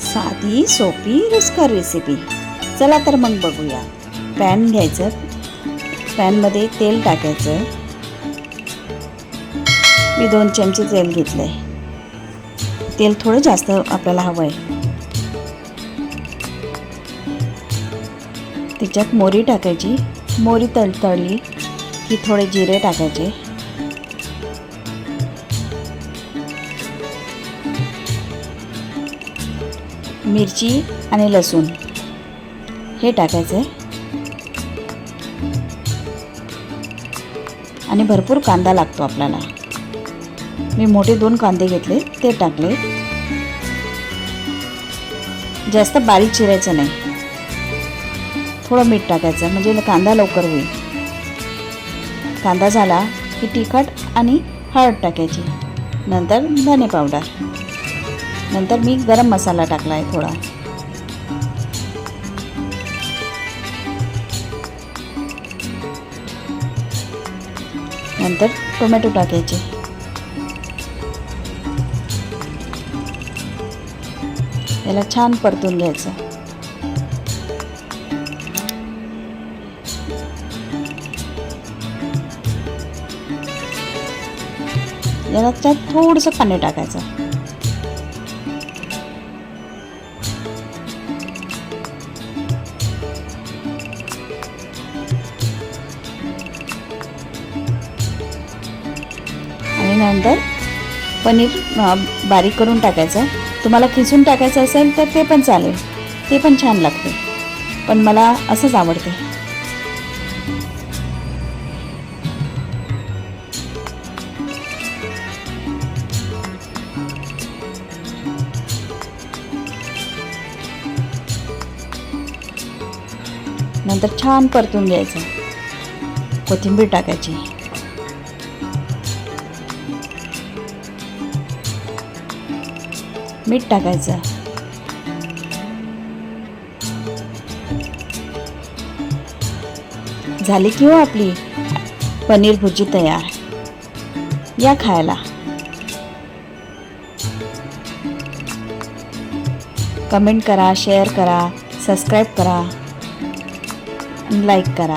साधी सोपी रुचकर रेसिपी. चला तर मग बघूया. पॅन घ्यायचं, पॅनमध्ये तेल टाकायचं. मी 2 चमचे तेल घेतलं आहे. तेल थोडं जास्त आपल्याला हवं आहे. त्याच्यात मोहरी टाकायची. मोहरी तळतळली की थोडे जिरे टाकायचे. मिरची आणि लसूण हे टाकायचं आणि भरपूर कांदा लागतो आपल्याला. मी मोठे 2 कांदे घेतले, ते टाकले. जास्त बारीक चिरायचं नाही. थोडं मीठ टाकायचं म्हणजे कांदा लवकर होईल. कांदा झाला की तिखट आणि हळद टाकायची. नंतर धने पावडर. नंतर मी गरम मसाला टाकला आहे थोडा. नंतर टोमॅटो टाकायचे. याला छान परतून घ्यायचं. याला त्यात थोडंसं पाणी टाकायचं. आणि नंतर पनीर बारीक करून टाकायचं. तुम्हाला खिसून टाकायचं असेल तर ते पण चालेल, ते पण छान लागते, पण मला असंच आवडते. नंतर छान परतून घ्यायचं. कोथिंबीर टाकायची. मीठ टाकायचं. झाली की हो आपली पनीर भुर्जी तयार. या खायला. कमेंट करा, शेअर करा, सबस्क्राईब करा आणि लाईक करा.